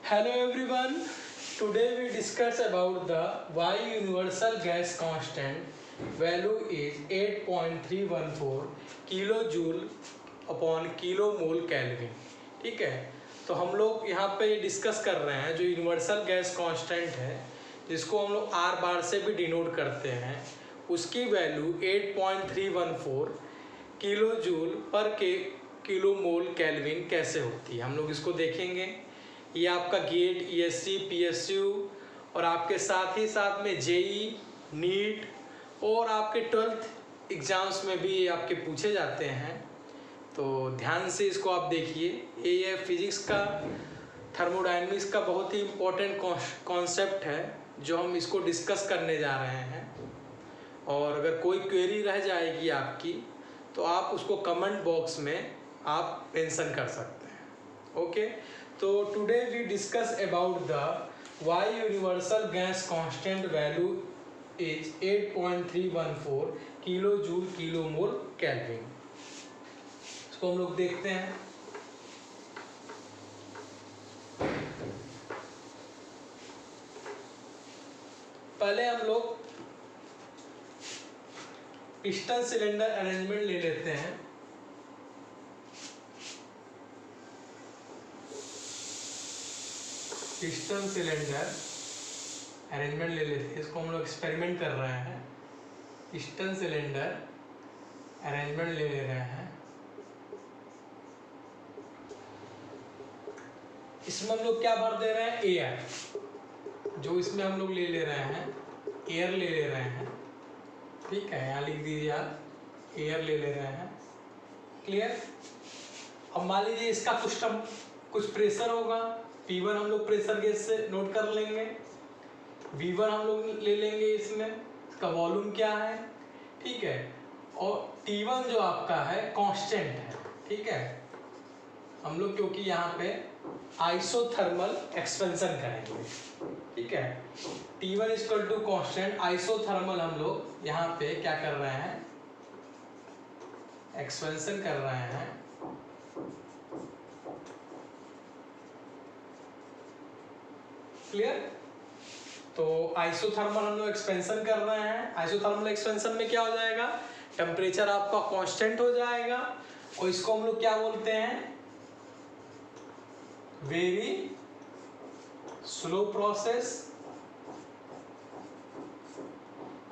Hello everyone. Today we discuss about the why universal gas constant value is 8.314 kilojoule upon kilomole Kelvin. ठीक है, तो हम लोग यहाँ पे डिस्कस कर रहे हैं जो यूनिवर्सल गैस कांस्टेंट है जिसको हम लोग आर बार से भी डिनोट करते हैं, उसकी वैल्यू 8.314 किलो जूल पर किलोमोल केल्विन कैसे होती है हम लोग इसको देखेंगे। ये आपका गेट, ईएससी, पीएसयू और आपके साथ ही साथ में जेई, नीट और आपके 12th एग्ज़ाम्स में भी आपके पूछे जाते हैं, तो ध्यान से इसको आप देखिए। ये फिजिक्स का, थर्मोडायनेमिक्स का बहुत ही इम्पोर्टेंट कॉन्सेप्ट है जो हम इसको डिस्कस करने जा रहे हैं। और अगर कोई क्वेरी रह जाएगी आपकी तो आप उसको कमेंट बॉक्स में आप मेंशन कर सकते हैं। ओके, तो today we discuss about the why universal gas constant value is 8.314 kilo joule kilo mole kelvin. इसको हम लोग देखते हैं। पहले हम लोग पिस्टन सिलेंडर अरेंजमेंट ले लेते हैं। पिस्टन सिलेंडर अरेंजमेंट ले लेते हैं, इसको हम लोग एक्सपेरिमेंट कर रहे हैं। पिस्टन सिलेंडर अरेंजमेंट ले रहे हैं। इसमें हम लोग क्या भर दे रहे हैं? एयर। जो इसमें हम लोग ले रहे हैं, एयर ले रहे हैं। ठीक है, यहाँ लिख दीजिए आप, एयर ले रहे हैं। क्लियर। अब मान लीजिए इसका कुछ प्रेशर होगा। P1 हम लोग प्रेशर गेज से नोट कर लेंगे, V1 हम लोग ले लेंगे। इसमें इसका वॉल्यूम क्या है, ठीक है, और T1 जो आपका है कांस्टेंट है। ठीक है, हम लोग क्योंकि यहाँ पे आइसोथर्मल एक्सपेंशन करेंगे, ठीक है, T1 equal to constant isothermal हम लोग यहाँ पे क्या कर रहे हैं, एक्सपेंशन कर रहे हैं। क्लियर। तो आइसोथर्मल हम लोग एक्सपेंशन कर रहे हैं। आइसोथर्मल एक्सपेंशन में क्या हो जाएगा, टेम्परेचर आपका कांस्टेंट हो जाएगा और इसको हम लोग क्या बोलते हैं, very slow process.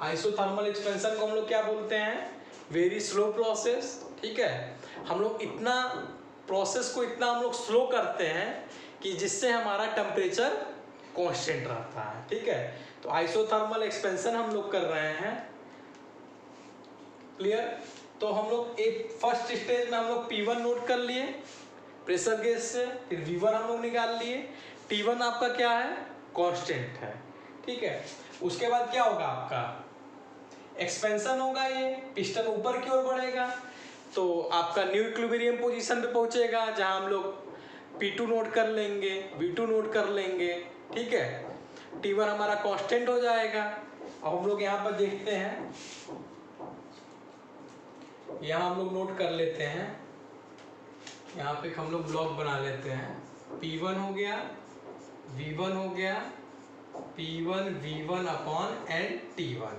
Isothermal expansion को हम लोग क्या बोलते हैं, वेरी स्लो प्रोसेस। ठीक है, हम लोग इतना प्रोसेस को इतना हम लोग स्लो करते हैं कि जिससे हमारा टेम्परेचर कांस्टेंट रहता है। ठीक है, तो आइसोथर्मल एक्सपेंशन हम लोग कर रहे हैं। क्लियर। तो हम लोग एक फर्स्ट स्टेज में हम लोग P1 नोट कर लिए प्रेशर गेज से, फिर V1 हम लोग निकाल लिए। T1 आपका क्या है, कांस्टेंट है। ठीक है, उसके बाद क्या होगा, आपका एक्सपेंशन होगा, ये पिस्टन ऊपर की ओर बढ़ेगा तो आपका न्यू इक्विलिब्रियम पोजीशन पे पहुंचेगा, जहां हम लोग P2 नोट कर लेंगे, V2 नोट कर लेंगे। ठीक है, T1 हमारा कांस्टेंट हो जाएगा। अब हम लोग यहाँ पर देखते हैं, यहाँ हम लोग नोट कर लेते हैं, यहाँ पे हम लोग ब्लॉक बना लेते हैं। P1 हो गया, V1 हो गया, P1 V1 upon N T1।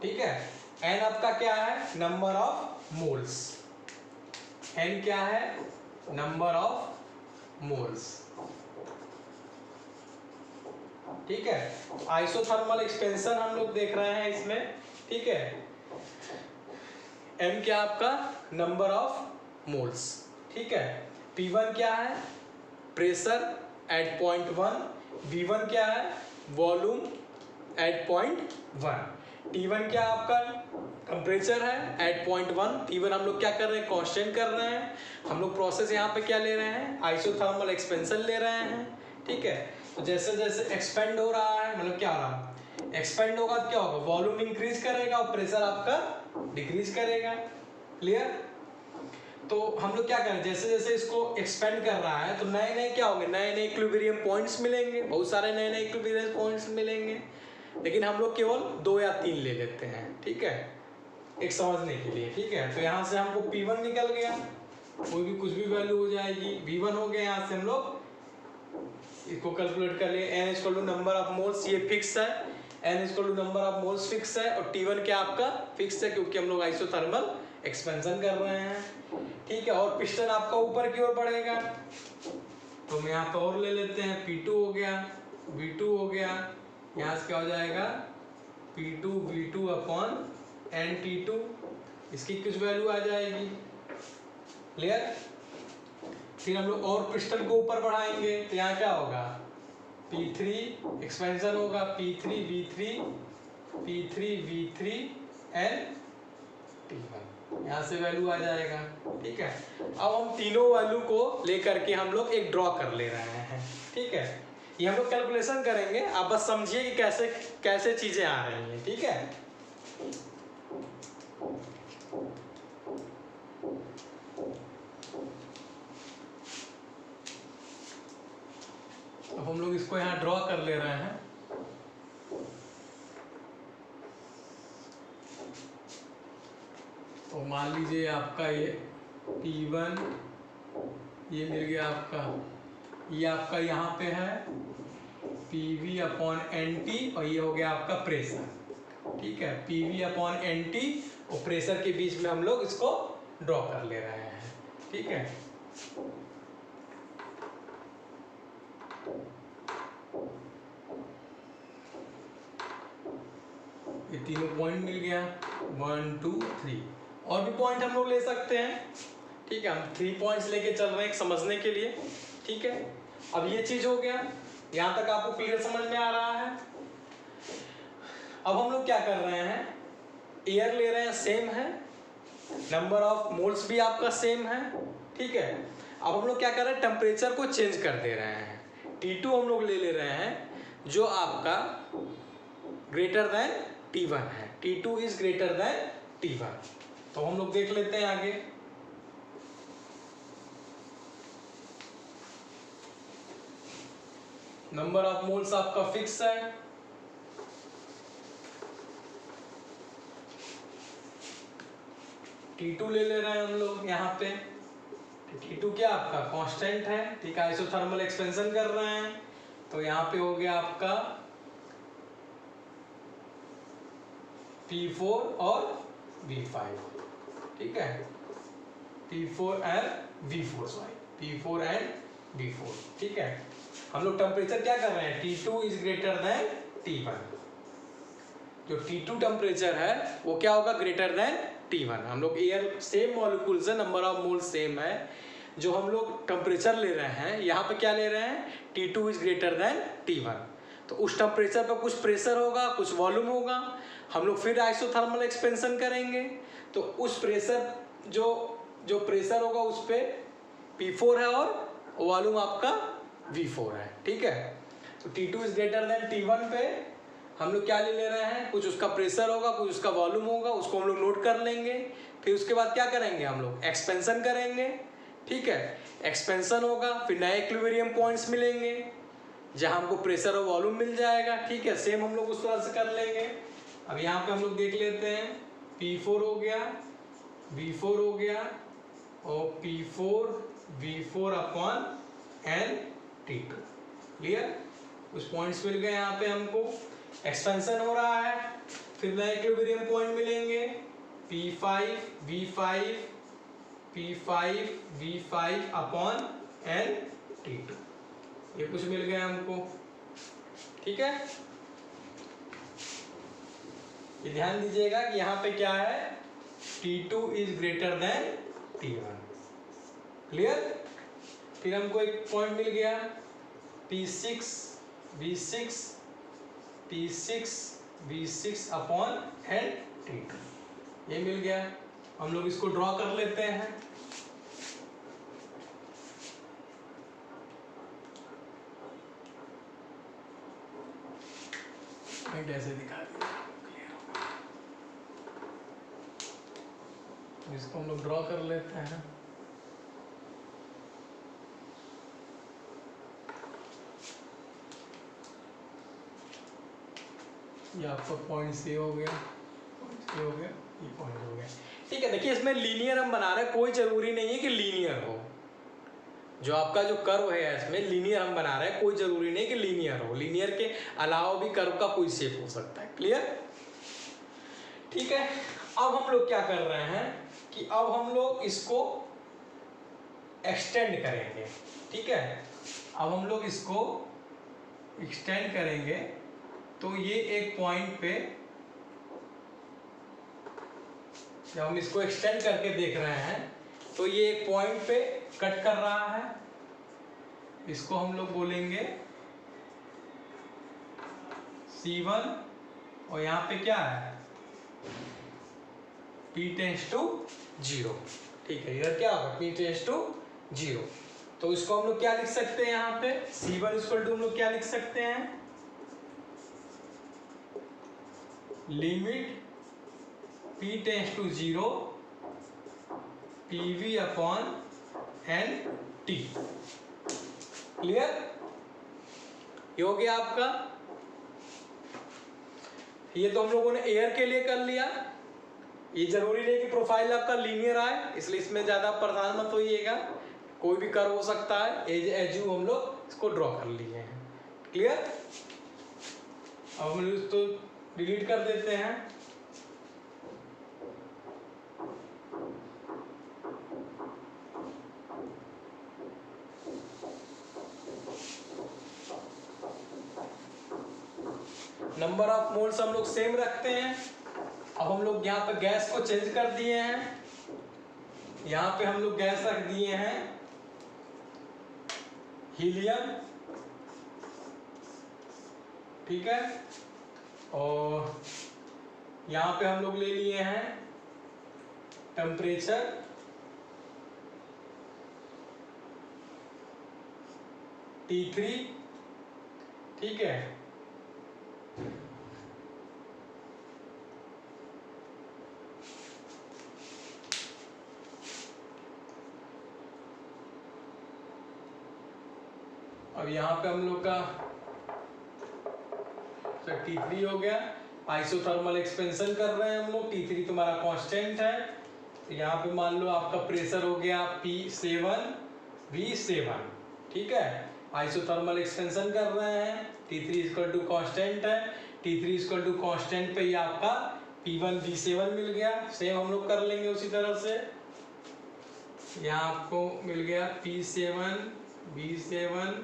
ठीक है, n आपका क्या है, नंबर ऑफ मोल्स। n क्या है, नंबर ऑफ मोल्स। ठीक है, आइसोथर्मल एक्सपेंशन हम लोग देख रहे हैं इसमें। ठीक है, m क्या आपका, नंबर ऑफ मोल्स। ठीक है, P1 क्या है, प्रेशर एट पॉइंट 1, V1 क्या है, वॉल्यूम एट पॉइंट 1, T1 क्या आपका टेम्परेचर है एट पॉइंट 1। T1 हम लोग क्या कर रहे हैं, कांस्टेंट कर रहे हैं। हम लोग प्रोसेस यहाँ पे क्या ले रहे हैं, आइसोथर्मल एक्सपेंशन ले रहे हैं। ठीक है, तो जैसे जैसे एक्सपेंड हो रहा है, मतलब क्या हो रहा है, एक्सपेंड होगा तो क्या होगा, वॉल्यूम इंक्रीज करेगा और प्रेशर आपका डिक्रीज करेगा। क्लियर। तो हम लोग क्या करें, जैसे जैसे इसको एक्सपेंड कर रहा है तो नए नए क्या होंगे, नए नए इक्विलिब्रियम पॉइंट्स मिलेंगे, बहुत सारे नए नए इक्विलिब्रियम पॉइंट्स मिलेंगे, लेकिन हम लोग केवल 2 या 3 ले लेते हैं। ठीक है, एक समझने के लिए। ठीक है, तो यहाँ से हमको P1 निकल गया, कोई भी कुछ भी वैल्यू हो जाएगी। V1 हो गया, यहाँ से हम लोग इसको कैलकुलेट कर लिए। n equal to number of moles, ये फिक्स है, n equal to number of moles fix है, और T1 क्या आपका फिक्स है क्योंकि हम लोग आइसोथर्मल एक्सपेंशन कर रहे हैं, ठीक है। और पिस्टन आपका ऊपर की ओर बढ़ेगा, तो हम यहाँ पे और ले लेते हैं, P2 हो गया, V2 हो गया, यहाँ से क्या हो जाएगा P2 V2 अपॉन NT2, इसकी कुछ वैल्यू आ जाएगी, क्लियर। फिर हम लोग और पिस्टन को ऊपर बढ़ाएंगे, तो यहाँ क्या होगा P3 एक्सपेंशन होगा, P3 V3 NT1, यहाँ से वैल्यू आ जाएगा, ठीक है। अब हम तीनों वैल्यू को लेकर के हम लोग एक ड्रॉ कर ले रहे हैं, ठीक है। ये हम लोग कैलकुलेशन करेंगे, आप बस समझिए कि कैसे कैसे चीजें आ रही हैं, ठीक है। अब हम लोग इसको यहाँ ड्रॉ कर ले रहे हैं। तो मान लीजिए आपका ये P1 ये मिल गया आपका, ये आपका यहाँ पे है PV अपॉन NT, और ये हो गया आपका प्रेशर, ठीक है। PV अपॉन NT और प्रेशर के बीच में हम लोग इसको ड्रॉ कर ले रहे हैं, ठीक है। ये तीनों पॉइंट मिल गया 1 2 3, और भी पॉइंट हम लोग ले सकते हैं, ठीक है। हम 3 पॉइंट्स लेके चल रहे हैं समझने के लिए, ठीक है। अब ये चीज हो गया, यहाँ तक आपको क्लियर समझ में आ रहा है। अब हम लोग क्या कर रहे हैं, एयर ले रहे हैं, सेम है, नंबर ऑफ मोल्स भी आपका सेम है, ठीक है। अब हम लोग क्या कर रहे हैं, टेम्परेचर को चेंज कर दे रहे हैं। T2 हम लोग ले रहे हैं जो आपका ग्रेटर देन T1 है, T2 is greater than T1। तो हम लोग देख लेते हैं आगे। नंबर ऑफ मोल्स आपका फिक्स है, T2 ले रहे हैं हम लोग यहाँ पे, T2 क्या आपका कांस्टेंट है, ठीक है। आइसोथर्मल एक्सपेंशन कर रहे हैं, तो यहाँ पे हो गया आपका P4 और V5, ठीक है। P4 and V4, sorry P4 and V4, ठीक है। हम लोग टेम्परेचर क्या कर रहे हैं, T2 is greater than T1। जो T2 टेम्परेचर है वो क्या होगा, ग्रेटर देन T1। हम लोग एयर सेम मॉलिक्यूल्स है, नंबर ऑफ मोल सेम है, जो हम लोग टेम्परेचर ले रहे हैं यहाँ पे क्या ले रहे हैं, T2 is greater than T1। तो उस टेम्परेचर पर कुछ प्रेशर होगा, कुछ वॉल्यूम होगा, हम लोग फिर आइसोथर्मल एक्सपेंशन करेंगे, तो उस प्रेशर जो प्रेशर होगा उस पे P4 है और वॉल्यूम आपका V4 है, ठीक है। तो T2 is greater than T1 पे हम लोग क्या ले रहे हैं, कुछ उसका प्रेशर होगा, कुछ उसका वॉल्यूम होगा, उसको हम लोग नोट कर लेंगे। फिर उसके बाद क्या करेंगे, हम लोग एक्सपेंशन करेंगे, ठीक है। एक्सपेंशन होगा, फिर नए इक्विलिब्रियम पॉइंट्स मिलेंगे जहां हमको प्रेशर और वॉल्यूम मिल जाएगा, ठीक है। सेम हम लोग उस तरह से कर लेंगे। अब यहाँ पे हम लोग देख लेते हैं, P4 हो गया, V4 हो गया, और P4 V4 upon NT2, clear. कुछ पॉइंट्स मिल गए यहाँ पे हमको, एक्सपेंशन हो रहा है, फिर नए इक्विलिब्रियम पॉइंट मिलेंगे P5 V5 अपॉन NT2, ये कुछ मिल गया हमको, ठीक है। ये ध्यान दीजिएगा कि यहाँ पे क्या है, T2 is greater than T1, clear. फिर हमको एक पॉइंट मिल गया P6 V6 अपॉन NT2, ये मिल गया। हम लोग इसको ड्रॉ कर लेते हैं। कैसे दिखा दिया, क्लियर होगा। इसको हम लोग ड्रॉ कर लेते हैं। ये आपका पॉइंट C हो गया, ये पॉइंट हो गया, ठीक है। देखिए इसमें लीनियर हम बना रहे हैं, कोई जरूरी नहीं है कि लीनियर हो, जो आपका जो कर्व है इसमें लीनियर हम बना रहे हैं, कोई जरूरी नहीं कि लीनियर हो, लीनियर के अलावा भी कर्व का कोई शेप हो सकता है। क्लियर? ठीक है, अब हम लोग क्या कर रहे हैं कि अब हम लोग इसको एक्सटेंड करेंगे। ठीक है, अब हम लोग इसको एक्सटेंड करेंगे तो ये एक पॉइंट पे जब हम इसको एक्सटेंड करके देख रहे हैं तो ये एक पॉइंट पे कट कर रहा है, इसको हम लोग बोलेंगे C1 और यहाँ पे क्या है P टेंड्स टू 0। ठीक है, इधर क्या होगा P टेंड्स टू 0। तो इसको हम लोग क्या लिख सकते हैं यहाँ पे C1 इक्वल टू हम लोग क्या लिख सकते हैं, limit P tends to 0 PV upon NT। Clear? ये हो गया आपका। ये तो हम लोगों ने एयर के लिए कर लिया। ये जरूरी नहीं कि प्रोफाइल आपका लीनियर आए, इसलिए इसमें ज्यादा परेशान मत होइएगा, कोई भी कर्व हो सकता है। एज यू हम लोग इसको ड्रॉ कर लिए हैं। क्लियर? अब हम लोग इसको डिलीट कर देते हैं। नंबर ऑफ मोल्स हम लोग सेम रखते हैं। अब हम लोग यहाँ पे गैस को चेंज कर दिए हैं, यहाँ पे हम लोग गैस रख दिए हैं हीलियम। ठीक है, और यहाँ पे हम लोग ले लिए हैं टेम्परेचर T3। ठीक है, अब यहाँ पे हम लोग का T3 हो गया। आइसोथर्मल एक्सपेंशन कर रहे हैं हम लोग, T3 तुम्हारा कांस्टेंट है। तो यहाँ पे मान लो आपका प्रेशर हो गया P7 V7। ठीक है, आइसोथर्मल एक्सपेंशन कर रहे हैं, T3 इक्वल टू कांस्टेंट है, T3 इक्वल टू कांस्टेंट पे ही आपका P1 V7 मिल गया। सेम हम लोग कर लेंगे उसी तरह से। यहाँ आपको मिल गया P7 V7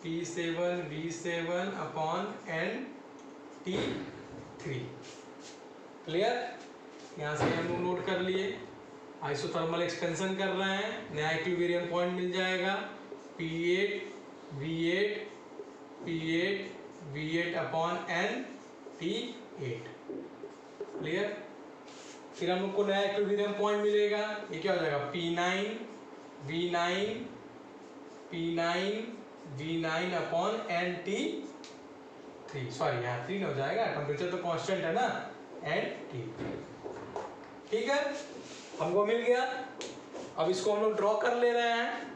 P7 V7 upon NT3। Clear? यहाँ से हम लोग नोट कर लिए। आइसोथर्मल एक्सपेंशन कर रहे हैं, नया इक्विलिब्रियम पॉइंट मिल जाएगा P8 V8 P8 V8 upon NT8। Clear? फिर हम लोग को नया इक्विलिब्रियम पॉइंट मिलेगा, ये क्या हो जाएगा P9 V9 P9 V9 upon NT3। Sorry, यहाँ 3 हो जाएगा, टेम्परेचर तो कांस्टेंट है ना, NT। ठीक है, हमको मिल गया। अब इसको हम लोग ड्रॉ कर ले रहे हैं।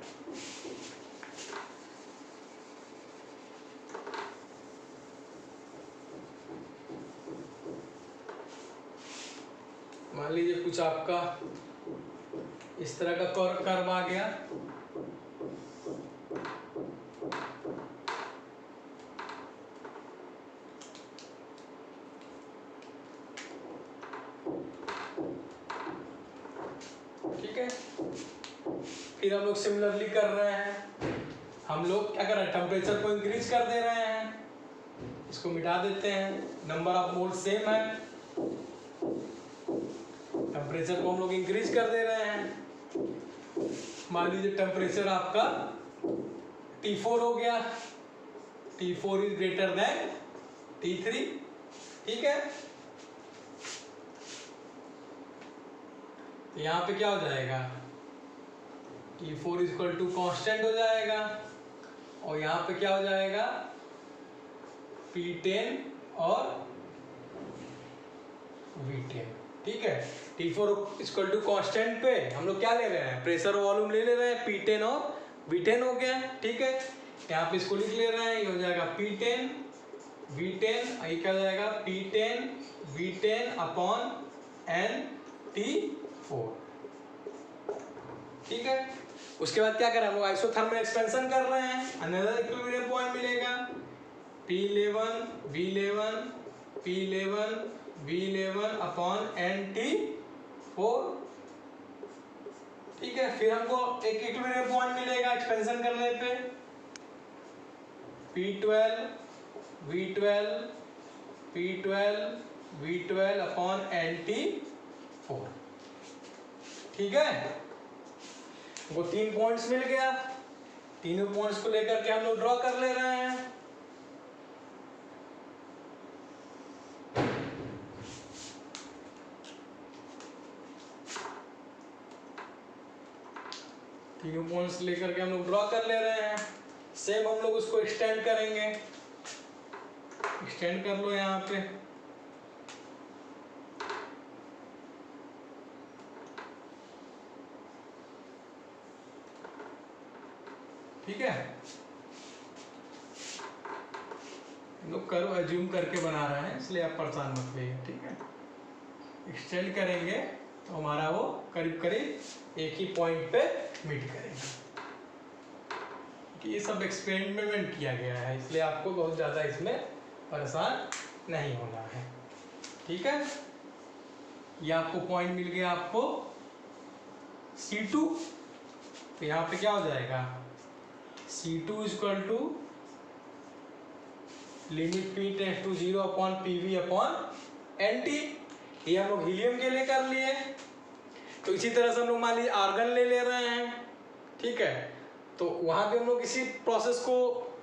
मान लीजिए कुछ आपका इस तरह का कर्व आ गया। ठीक है, फिर हम लोग सिमिलरली कर रहे हैं। हम लोग क्या कर रहे हैं, टेम्परेचर को इंक्रीज कर दे रहे हैं, इसको मिटा देते हैं। नंबर ऑफ मोल सेम है, टेम्परेचर को हम लोग इंक्रीज कर दे रहे हैं। मान लीजिए टेम्परेचर आपका T4 हो गया, T4 is greater than T3। ठीक है, यहाँ पे क्या हो जाएगा T4 इक्वल टू कॉन्स्टेंट हो जाएगा, और यहाँ पे क्या हो जाएगा P10 और V10। ठीक है, T4 इक्वल टू कॉन्स्टेंट पे हम लोग क्या ले रहे हैं, प्रेशर और वॉल्यूम ले रहे हैं, P10 और V10 हो गया। ठीक है, यहाँ पे इसको लिख ले रहे हैं, ये हो जाएगा P10 V10, ये क्या हो जाएगा P10 V10 अपॉन NT4। ठीक है। उसके बाद क्या कर रहे हैं हम लोग, आइसोथर्मल एक्सपेंशन कर रहे हैं, अनदर इक्विलिब्रियम पॉइंट मिलेगा P11 V11 P11 V11 upon NT4, ठीक है। फिर हमको एक इक्विलिब्रियम पॉइंट मिलेगा एक्सपेंशन करने पे P12 V12 P12 V12 upon NT4, ठीक है। वो 3 पॉइंट्स मिल गया, तीनों पॉइंट्स को लेकर के हम लोग ड्रॉ कर ले रहे हैं। तीनों पॉइंट्स लेकर के हम लोग ड्रॉ कर ले रहे हैं। सेम हम लोग उसको एक्सटेंड करेंगे, एक्सटेंड कर लो यहाँ पे, ठीक है। हम लोग कर्व अज्यूम करके बना रहे हैं इसलिए आप परेशान मत होइए, ठीक है। एक्सटेंड करेंगे तो हमारा वो करीब करीब एक ही पॉइंट पे मीट करेगा। कि ये सब एक्सपेरिमेंट किया गया है इसलिए आपको बहुत ज़्यादा इसमें परेशान नहीं होना है, ठीक है। ये आपको पॉइंट मिल गया आपको C2, तो यहाँ पे क्या हो जाएगा C2 equal to limit P tends to 0 upon PV upon NT। ये हम लोग हीलियम के लिए कर लिए। तो इसी तरह से हम लोग मान लीजिए आर्गन ले रहे हैं, ठीक है। तो वहाँ पे हम लोग इसी प्रोसेस को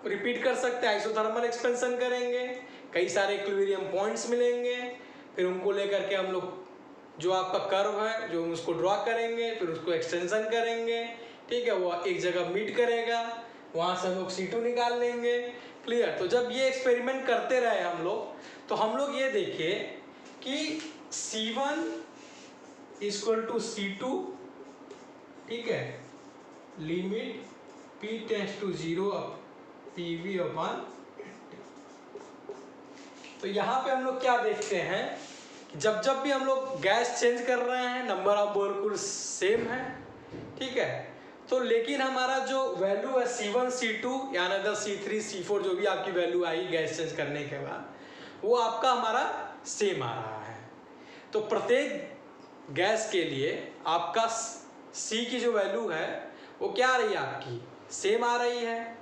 रिपीट कर सकते हैं, आइसोथर्मल एक्सपेंशन करेंगे, कई सारे इक्विलिब्रियम पॉइंट्स मिलेंगे, फिर उनको लेकर के हम लोग जो आपका कर्व है जो उसको ड्रॉ करेंगे, फिर उसको एक्सटेंशन करेंगे, ठीक है। वो एक जगह मीट करेगा, वहाँ से हम लोग C2 निकाल लेंगे, क्लियर। तो जब ये एक्सपेरिमेंट करते रहे हम लोग, तो हम लोग ये देखिए कि C1 इक्वल टू C2, ठीक है, limit P tends to 0 PV upon. तो यहाँ पे हम लोग क्या देखते हैं कि जब भी हम लोग गैस चेंज कर रहे हैं नंबर ऑफ मॉलिक्यूल सेम है, ठीक है। तो लेकिन हमारा जो वैल्यू है C1 C2 या ना C3 C4 जो भी आपकी वैल्यू आई गैस चेंज करने के बाद, वो आपका हमारा सेम आ रहा है। तो प्रत्येक गैस के लिए आपका C की जो वैल्यू है वो क्या आ रही है, आपकी सेम आ रही है।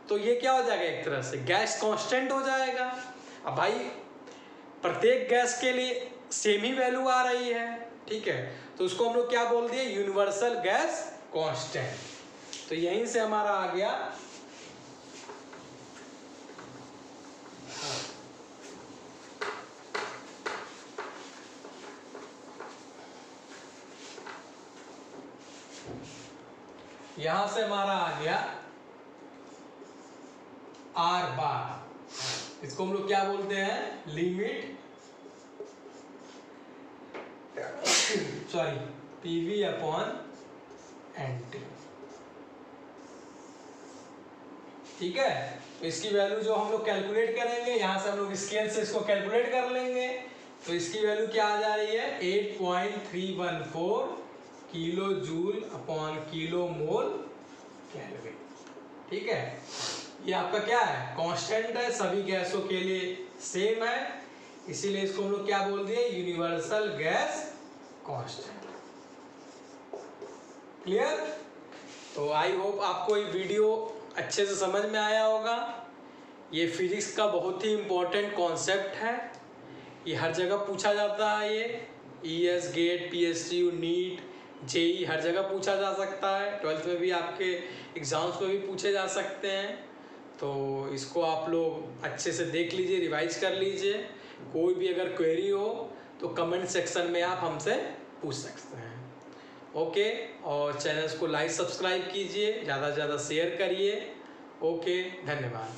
तो ये क्या हो जाएगा, एक तरह से गैस कांस्टेंट हो जाएगा। अब भाई प्रत्येक गैस के लिए सेम ही वैल्यू आ रही है, ठीक है। तो उसको हम लोग क्या बोल दिए, यूनिवर्सल गैस कांस्टेंट। तो यहीं से हमारा आ गया यहां से हमारा आ गया R बार। इसको हम लोग क्या बोलते हैं, लिमिट PV अपॉन NT, ठीक है। तो इसकी वैल्यू जो हम लोग कैलकुलेट करेंगे, यहां से हम लोग स्केल से इसको कैलकुलेट कर लेंगे। तो इसकी वैल्यू क्या आ जा रही है, 8.314 kilo joule upon kilo mole kelvin, ठीक है। ये आपका क्या है, कांस्टेंट है, सभी गैसों के लिए सेम है, इसीलिए इसको हम लोग क्या बोल दिए, यूनिवर्सल गैस कांस्टेंट, क्लियर। तो आई होप आपको ये वीडियो अच्छे से समझ में आया होगा। ये फिजिक्स का बहुत ही इम्पोर्टेंट कॉन्सेप्ट है, ये हर जगह पूछा जाता है। ये ES GATE, PSU, NEET, JEE हर जगह पूछा जा सकता है, 12th में भी आपके एग्ज़ाम्स में भी पूछे जा सकते हैं। तो इसको आप लोग अच्छे से देख लीजिए, रिवाइज कर लीजिए। कोई भी अगर क्वेरी हो तो कमेंट सेक्शन में आप हमसे पूछ सकते हैं, ओके। और चैनल्स को लाइक सब्सक्राइब कीजिए, ज़्यादा से ज़्यादा शेयर करिए, ओके। धन्यवाद।